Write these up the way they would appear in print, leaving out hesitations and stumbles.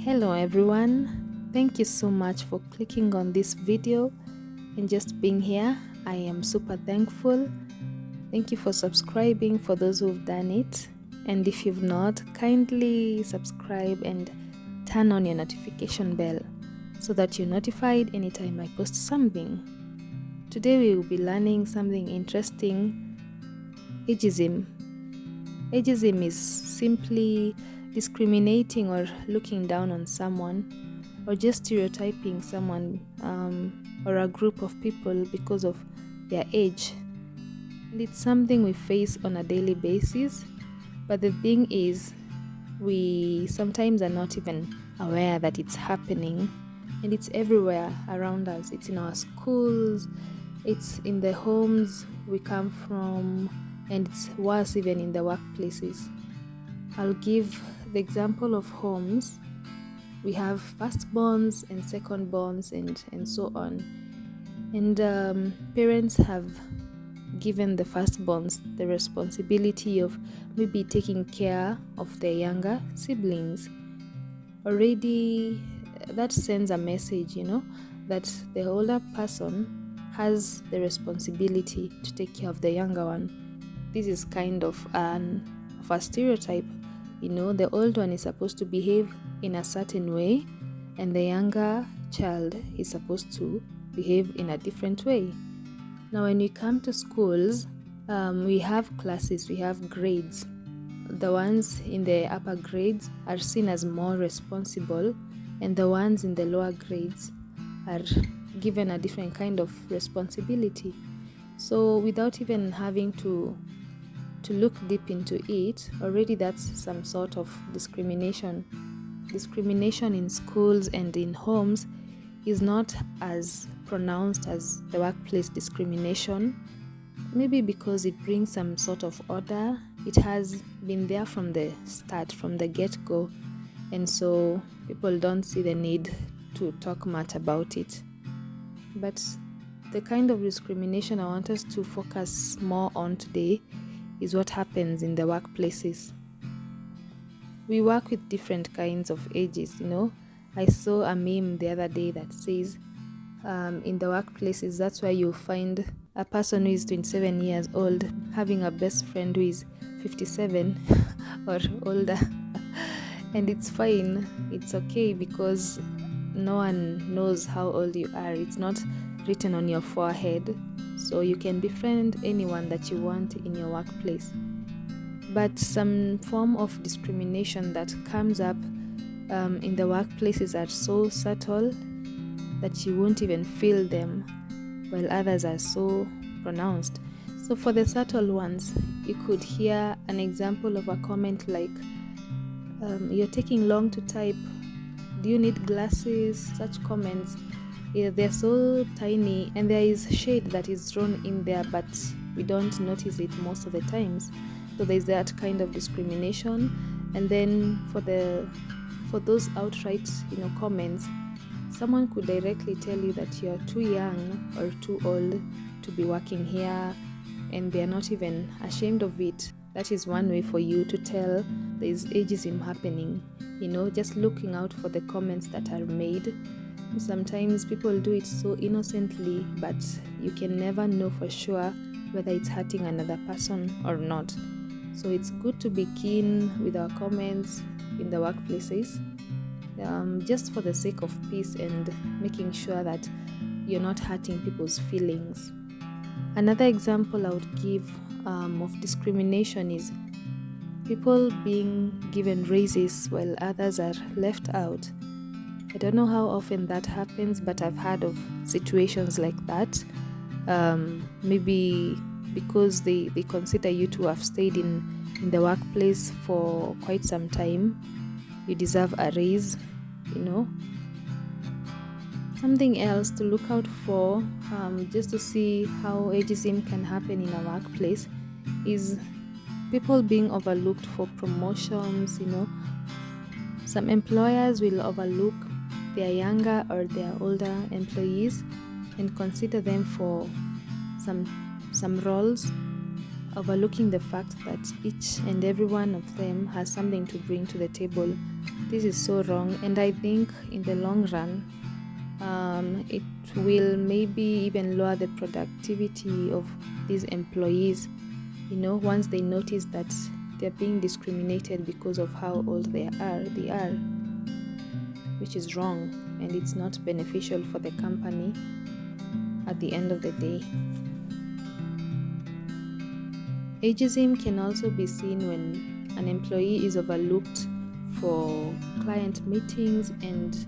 Hello everyone, thank you so much for clicking on this video and just being here. I am super thankful. Thank you for subscribing for those who've done it, and if you've not, kindly subscribe and turn on your notification bell so that you're notified anytime I post something. Today we will be learning something interesting: ageism. Ageism is simply discriminating or looking down on someone, or just stereotyping someone or a group of people because of their age. And it's something we face on a daily basis, but the thing is, we sometimes are not even aware that it's happening, and it's everywhere around us. It's in our schools, it's in the homes we come from, and it's worse even in the workplaces. I'll give the example of homes. We have firstborns and secondborns and so on. And parents have given the firstborns the responsibility of maybe taking care of their younger siblings. Already that sends a message, that the older person has the responsibility to take care of the younger one. This is kind of a stereotype. The old one is supposed to behave in a certain way, and the younger child is supposed to behave in a different way. Now, when we come to schools, we have classes, we have grades. The ones in the upper grades are seen as more responsible, and the ones in the lower grades are given a different kind of responsibility. So without even having to look deep into it, already that's some sort of discrimination. Discrimination in schools and in homes is not as pronounced as the workplace discrimination, maybe because it brings some sort of order. It has been there from the start, from the get-go, and so people don't see the need to talk much about it. But the kind of discrimination I want us to focus more on today is what happens in the workplaces. We work with different kinds of ages, I saw a meme the other day that says in the workplaces, that's where you'll find a person who is 27 years old having a best friend who is 57 or older. And it's fine, it's okay, because no one knows how old you are. It's not written on your forehead, so you can befriend anyone that you want in your workplace. But some form of discrimination that comes up in the workplaces are so subtle that you won't even feel them, while others are so pronounced. So for the subtle ones, you could hear an example of a comment like, you're taking long to type, do you need glasses? Such comments, they're so tiny, and there is shade that is thrown in there, but we don't notice it most of the times. So there's that kind of discrimination. And then for those outright comments, someone could directly tell you that you're too young or too old to be working here, and they're not even ashamed of it. That is one way for you to tell there's ageism happening, just looking out for the comments that are made. Sometimes people do it so innocently, but you can never know for sure whether it's hurting another person or not. So it's good to be keen with our comments in the workplaces, just for the sake of peace and making sure that you're not hurting people's feelings. Another example I would give of discrimination is people being given raises while others are left out. I don't know how often that happens, but I've heard of situations like that. Maybe because they consider you to have stayed in the workplace for quite some time, you deserve a raise, Something else to look out for, just to see how ageism can happen in a workplace, is people being overlooked for promotions. Some employers will overlook their younger or their older employees and consider them for some roles, overlooking the fact that each and every one of them has something to bring to the table This is so wrong, and I think in the long run, it will maybe even lower the productivity of these employees, once they notice that they're being discriminated because of how old they are, which is wrong, and it's not beneficial for the company at the end of the day. Ageism can also be seen when an employee is overlooked for client meetings and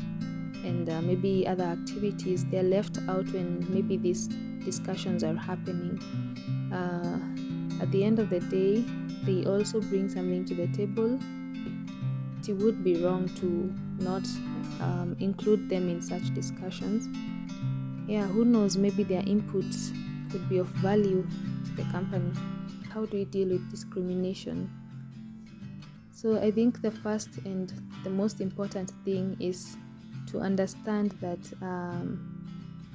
maybe other activities. They're left out when maybe these discussions are happening. At the end of the day, they also bring something to the table. It would be wrong to not include them in such discussions. Yeah, who knows, maybe their inputs could be of value to the company. How do we deal with discrimination? So I think the first and the most important thing is to understand that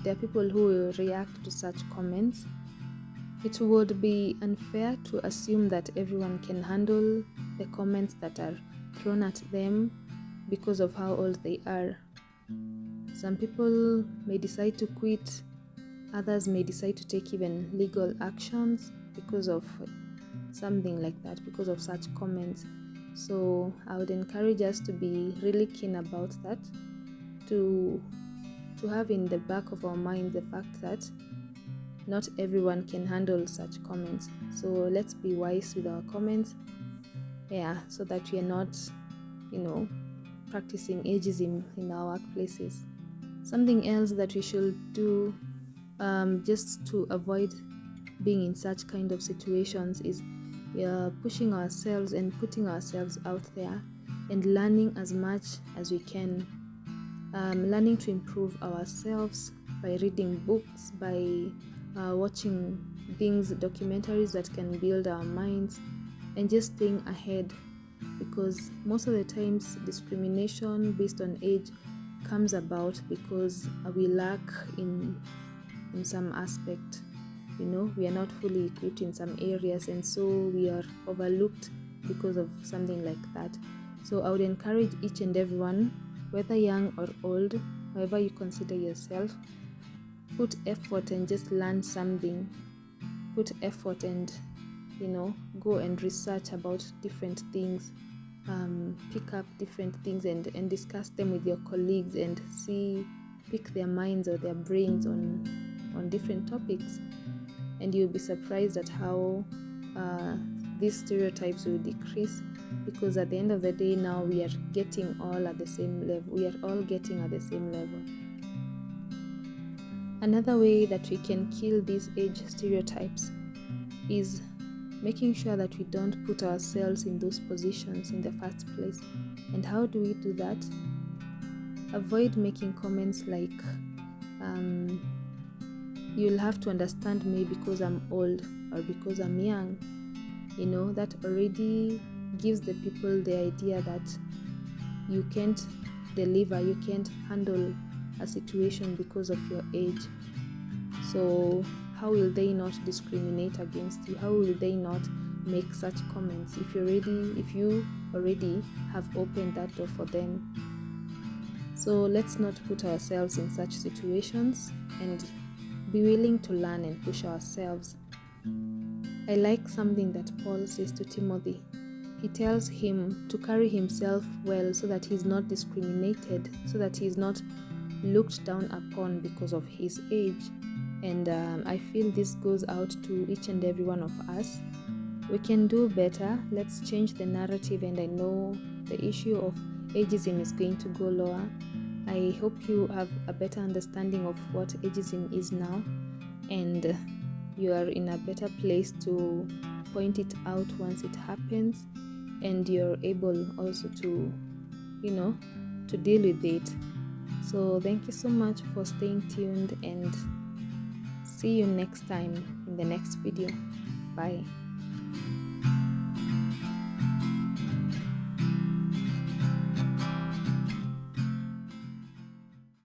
there are people who will react to such comments. It would be unfair to assume that everyone can handle the comments that are thrown at them because of how old they are. Some people may decide to quit, others may decide to take even legal actions because of something like that, because of such comments. So I would encourage us to be really keen about that, to have in the back of our mind the fact that not everyone can handle such comments. So let's be wise with our comments, so that we are not, practicing ageism in our workplaces. Something else that we should do just to avoid being in such kind of situations is pushing ourselves and putting ourselves out there and learning as much as we can. Learning to improve ourselves by reading books, by watching documentaries that can build our minds, and just staying ahead, because most of the times discrimination based on age comes about because we lack in some aspect. We are not fully equipped in some areas, and so we are overlooked because of something like that. So I would encourage each and everyone, whether young or old, however you consider yourself, put effort and just learn something. Put effort and go and research about different things, pick up different things and discuss them with your colleagues, and pick their minds or their brains on different topics, and you'll be surprised at how these stereotypes will decrease, because at the end of the day now we are getting all at the same level. We are all getting at the same level. Another way that we can kill these age stereotypes is making sure that we don't put ourselves in those positions in the first place. And how do we do that? Avoid making comments like, you'll have to understand me because I'm old or because I'm young. That already gives the people the idea that you can't deliver, you can't handle a situation because of your age. So how will they not discriminate against you? How will they not make such comments if you already have opened that door for them? So let's not put ourselves in such situations and be willing to learn and push ourselves. I like something that Paul says to Timothy. He tells him to carry himself well so that he's not discriminated, so that he's not looked down upon because of his age. And I feel this goes out to each and every one of us. We can do better. Let's change the narrative, and I know the issue of ageism is going to go lower. I hope you have a better understanding of what ageism is now, and you are in a better place to point it out once it happens, and you're able also to deal with it. So thank you so much for staying tuned, and see you next time in the next video. Bye.